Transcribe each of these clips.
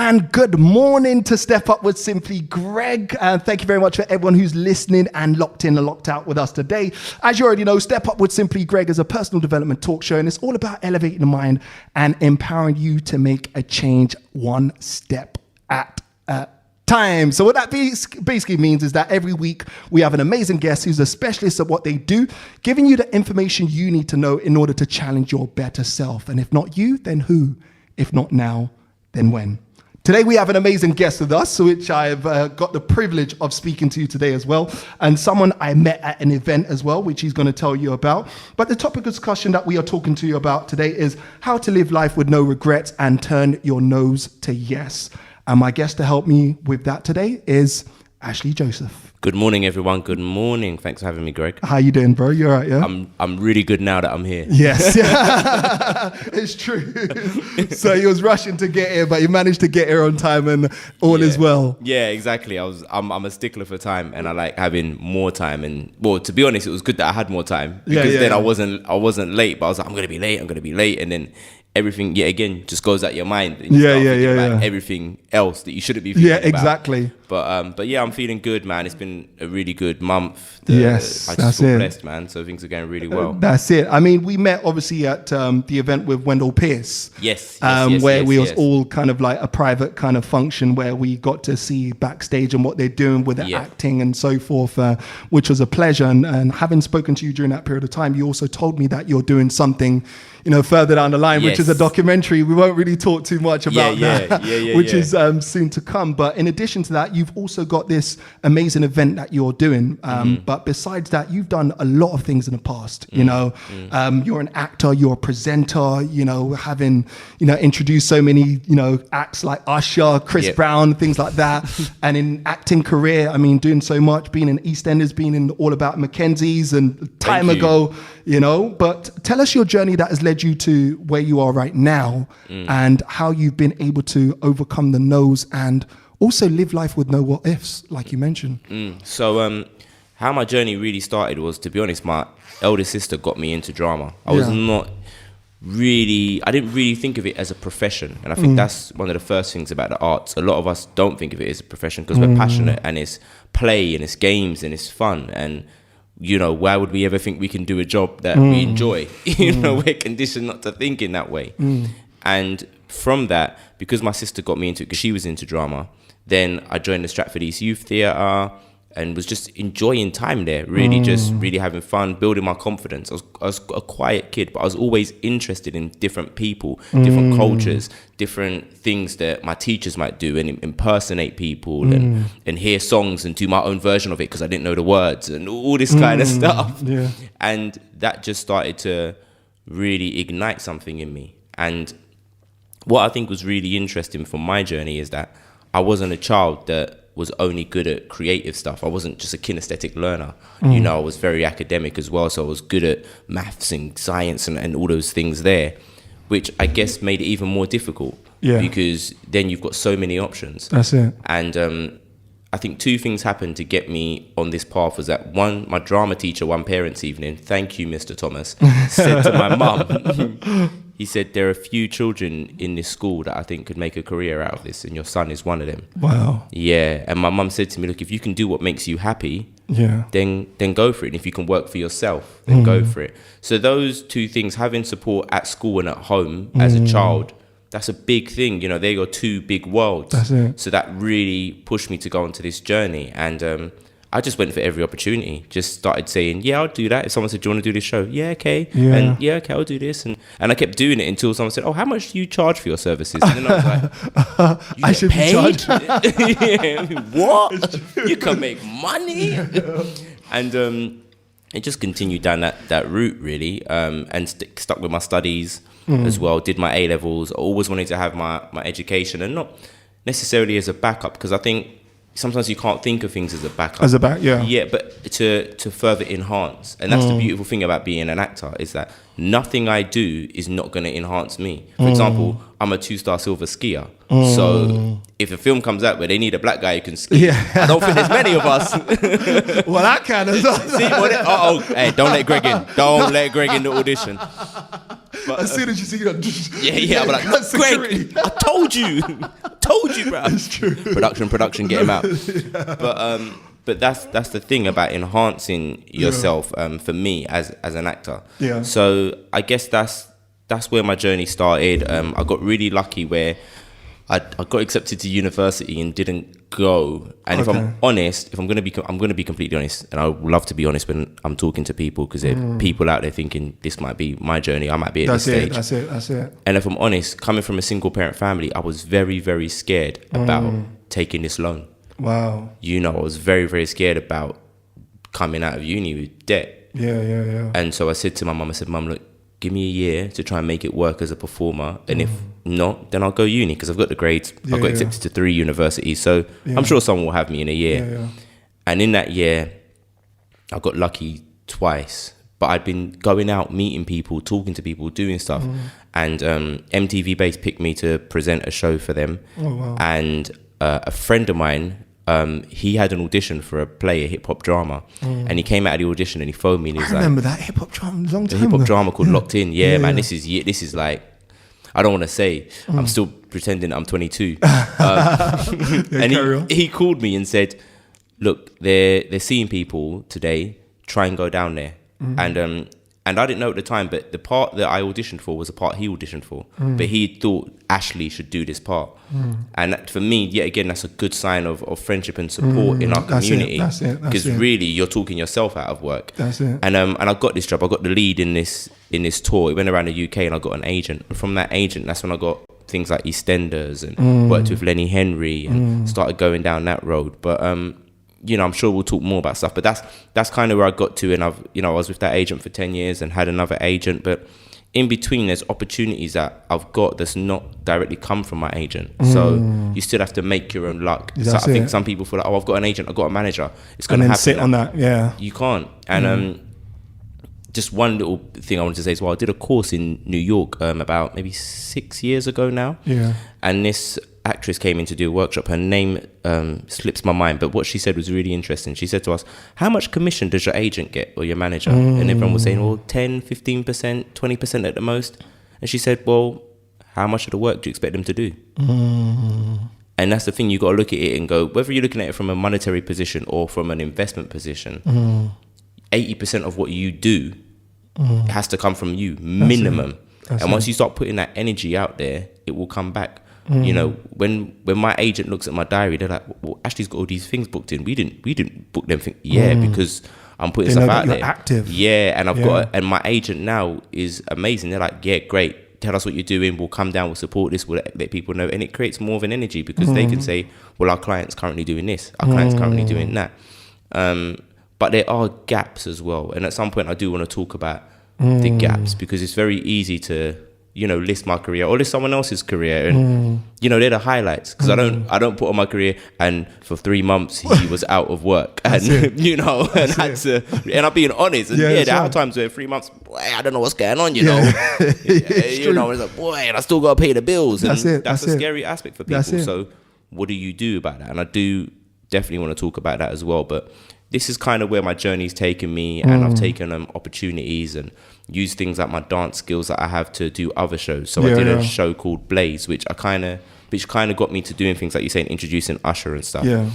And good morning to Step Up with Simply Greg. And thank you very much for everyone who's listening and locked in and locked out with us today. As you already know, Step Up with Simply Greg is a personal development talk show, and it's all about elevating the mind and empowering you to make a change one step at a time. So what that basically means is that every week we have an amazing guest who's a specialist at what they do, giving you the information you need to know in order to challenge your better self. And if not you, then who? If not now, then when? Today we have an amazing guest with us, which I've got the privilege of speaking to today as well, and someone I met at an event as well, which he's going to tell you about. But the topic of discussion that we are talking to you about today is how to live life with no regrets and turn your no's to yes. And my guest to help me with that today is Ashley Joseph. Good morning, everyone. Good morning. Thanks for having me, Greg. How you doing, bro? You all right, yeah? I'm really good now that I'm here. Yes. It's true. So he was rushing to get here, but he managed to get here on time and all is well. Yeah, exactly. I'm a stickler for time, and I like having more time. And well, to be honest, it was good that I had more time because then I wasn't late. But I was like, I'm gonna be late, and then everything yet again just goes out your mind. And you start thinking about everything else that you shouldn't be thinking about. Exactly. But yeah, I'm feeling good, man. It's been a really good month. I just feel blessed, man. So things are going really well. That's it. I mean, we met obviously at the event with Wendell Pierce. Yes. Where we was all kind of like a private kind of function where we got to see backstage and what they're doing with the acting and so forth, which was a pleasure. And having spoken to you during that period of time, you also told me that you're doing something, further down the line, which is a documentary. We won't really talk too much about that, which is soon to come. But in addition to that, you've also got this amazing event that you're doing. But besides that, you've done a lot of things in the past. You're an actor, you're a presenter, having, introduced so many, acts like Usher, Chris Brown, things like that. And in acting career, I mean, doing so much, being in EastEnders, being in All About Mackenzie's and time ago, but tell us your journey that has led you to where you are right now and how you've been able to overcome the no's and also live life with no what ifs, like you mentioned. So how my journey really started was, to be honest, my eldest sister got me into drama. I didn't really think of it as a profession. And I think that's one of the first things about the arts. A lot of us don't think of it as a profession because we're passionate and it's play and it's games and it's fun. And why would we ever think we can do a job that we enjoy? We're conditioned not to think in that way. And from that, because my sister got me into it, because she was into drama, then I joined the Stratford East Youth Theatre and was just enjoying time there, just really having fun, building my confidence. I was a quiet kid, but I was always interested in different people, different cultures, different things that my teachers might do and impersonate people and hear songs and do my own version of it because I didn't know the words and all this kind of stuff. Yeah. And that just started to really ignite something in me. And what I think was really interesting for my journey is that I wasn't a child that was only good at creative stuff. I wasn't just a kinesthetic learner. I was very academic as well. So I was good at maths and science and all those things there, which I guess made it even more difficult because then you've got so many options. That's it. And I think two things happened to get me on this path was that one, my drama teacher, one parents' evening, thank you, Mr. Thomas, said to my mum, he said, there are a few children in this school that I think could make a career out of this, and your son is one of them. Wow. Yeah. And my mum said to me, look, if you can do what makes you happy, then go for it. And if you can work for yourself, then go for it. So those two things, having support at school and at home as a child, that's a big thing. They're your two big worlds. That's it. So that really pushed me to go onto this journey. And I just went for every opportunity. Just started saying, yeah, I'll do that. If someone said, do you want to do this show? Yeah, okay. Yeah. And yeah, okay, I'll do this. And I kept doing it until someone said, oh, how much do you charge for your services? And then I was like, I should paid? be charged. What? You can make money? And it just continued down that route, really, and stuck with my studies as well. Did my A-levels. I always wanted to have my education, and not necessarily as a backup, because I think sometimes you can't think of things as a backup. Yeah, but to further enhance. And that's the beautiful thing about being an actor, is that nothing I do is not going to enhance me. For example, I'm a 2-star silver skier. So if a film comes out where they need a black guy who can ski, I don't think there's many of us. Well, I can as well. Hey, don't let Greg in. Don't let Greg in the audition. But as soon as you see that, I'm like, Greg, I told told you, bro. It's true. Production, get him out. But that's the thing about enhancing yourself. For me as an actor. Yeah. So I guess that's where my journey started. I got really lucky where I got accepted to university and didn't go. And if I'm honest, I'm gonna be completely honest, and I love to be honest when I'm talking to people, because there are people out there thinking this might be my journey. I might be at this stage. That's it. And if I'm honest, coming from a single parent family, I was very, very scared about taking this loan. Wow. I was very, very scared about coming out of uni with debt. Yeah. And so I said to my mum, Mum, look, give me a year to try and make it work as a performer. And if not, then I'll go uni, because I've got the grades. I got accepted to 3 universities. So I'm sure someone will have me in a year. Yeah. And in that year, I got lucky twice. But I'd been going out, meeting people, talking to people, doing stuff. And MTV Base picked me to present a show for them. Oh, wow. And a friend of mine, he had an audition for a play, a hip-hop drama. And he came out of the audition and he phoned me and he was I remember that hip-hop drama a long time ago. The hip-hop drama called Locked In. Yeah, man, this is like, I don't want to say, I'm still pretending I'm 22. And he called me and said, look, they're seeing people today, try and go down there. And I didn't know at the time, but the part that I auditioned for was a part he auditioned for. But he thought Ashley should do this part. And that, for me, yet again, that's a good sign of friendship and support in our community. That's it. Because really, you're talking yourself out of work. That's it. And I got this job. I got the lead in this tour. It went around the UK, and I got an agent. And from that agent, that's when I got things like EastEnders and worked with Lenny Henry and started going down that road. But I'm sure we'll talk more about stuff, but that's kind of where I got to. And I was with that agent for 10 years and had another agent, but in between there's opportunities that I've got that's not directly come from my agent. So you still have to make your own luck. So I think some people feel like, I've got an agent, I've got a manager, it's going to happen. Sit on that. Yeah. You can't. And just one little thing I wanted to say as well, I did a course in New York about maybe 6 years ago now. Yeah. And this actress came in to do a workshop. Her name slips my mind, but what she said was really interesting. She said to us, how much commission does your agent get or your manager? And everyone was saying, well, 10, 15%, 20% at the most. And she said, well, how much of the work do you expect them to do? And that's the thing, you got to look at it and go, whether you're looking at it from a monetary position or from an investment position, 80% of what you do has to come from you, minimum. And once you start putting that energy out there, it will come back. When my agent looks at my diary, they're like, well, Ashley's got all these things booked in. We didn't book them things. Yeah, because I'm putting stuff out there. Active. Yeah, and and my agent now is amazing. They're like, yeah, great. Tell us what you're doing. We'll come down. We'll support this. We'll let people know. And it creates more of an energy because they can say, well, our client's currently doing this. Our client's currently doing that. But there are gaps as well. And at some point, I do want to talk about the gaps, because it's very easy to list my career or list someone else's career, and they're the highlights, because I don't put on my career and for 3 months he was out of work and and had to, and I'm being honest, and there are times where 3 months, boy, I don't know what's going on, it's like, boy, and I still gotta pay the bills, and that's a scary aspect for people. So what do you do about that? And I do definitely want to talk about that as well, but this is kind of where my journey's taken me, and I've taken opportunities and used things like my dance skills that I have to do other shows. So I did a show called Blaze, which kind of got me to doing things like you're saying, introducing Usher and stuff. Yeah.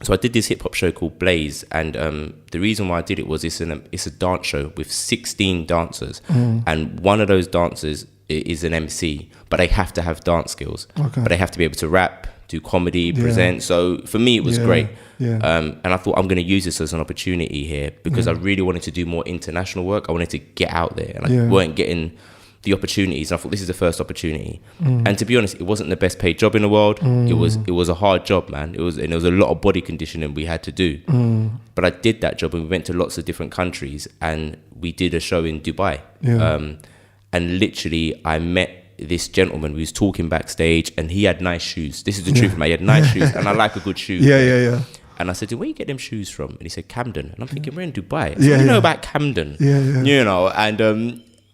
So I did this hip hop show called Blaze, and the reason why I did it was it's a dance show with 16 dancers, and one of those dancers is an MC, but they have to have dance skills. But they have to be able to rap, do comedy, present. So for me, it was great. And I thought, I'm going to use this as an opportunity here, because I really wanted to do more international work. I wanted to get out there, and I weren't getting the opportunities. And I thought, this is the first opportunity. And to be honest, it wasn't the best paid job in the world. It was a hard job, man. There was a lot of body conditioning we had to do. But I did that job, and we went to lots of different countries, and we did a show in Dubai. And literally, I met this gentleman who was talking backstage, and he had nice shoes. This is the truth, man. He had nice shoes, and I like a good shoe. And I said to him, where you get them shoes from? And he said, Camden. And I'm thinking, we're in Dubai. So you know about Camden?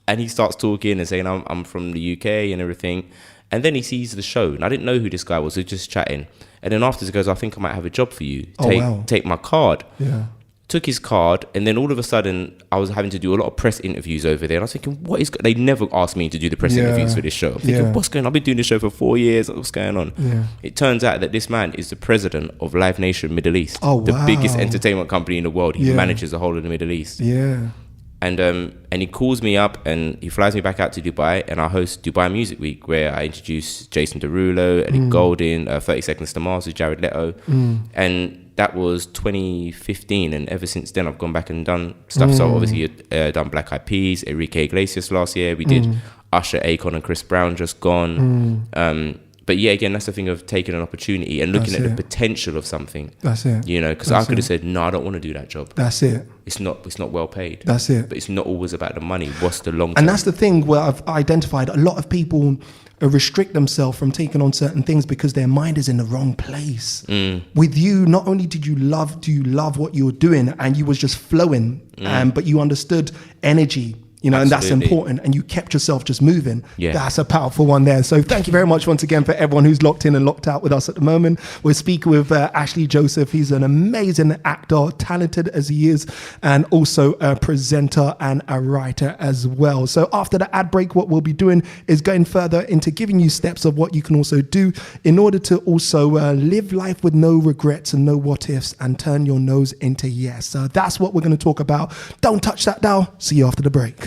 And he starts talking and saying, I'm from the UK and everything. And then he sees the show, and I didn't know who this guy was. We were just chatting. And then after he goes, I think I might have a job for you. Take my card. took his card, and then all of a sudden I was having to do a lot of press interviews over there. And I was thinking, they never asked me to do the press interviews for this show. I'm thinking, what's going on? I've been doing this show for 4 years. What's going on? Yeah. It turns out that this man is the president of Live Nation Middle East, Oh, the wow. biggest entertainment company in the world. He manages the whole of the Middle East. Yeah. And he calls me up and he flies me back out to Dubai, and I host Dubai Music Week, where I introduce Jason Derulo, Eddie Goulding, 30 Seconds to Mars with Jared Leto. And that was 2015, and ever since then I've gone back and done stuff. So obviously done Black Eyed Peas, Enrique Iglesias last year. We did Usher, Akon and Chris Brown just gone. But yeah, again, that's the thing of taking an opportunity and looking at the potential of something. That's it. You know, because I could have said, no, I don't want to do that job. That's it. It's not well paid. That's it. But it's not always about the money. What's the long term? And that's the thing where I've identified a lot of people restrict themselves from taking on certain things because their mind is in the wrong place. With you, not only do you love what you're doing, and you was just flowing, but you understood energy. You know, Absolutely. and that's important. And you kept yourself just moving. Yeah. That's a powerful one there. So thank you very much once again for everyone who's locked in and locked out with us at the moment. We're speaking with Ashley Joseph. He's an amazing actor, talented as he is, and also a presenter and a writer as well. So after the ad break, what we'll be doing is going further into giving you steps of what you can also do in order to also live life with no regrets and no what ifs and turn your no's into yes. So that's what we're going to talk about. Don't touch that dial. See you after the break.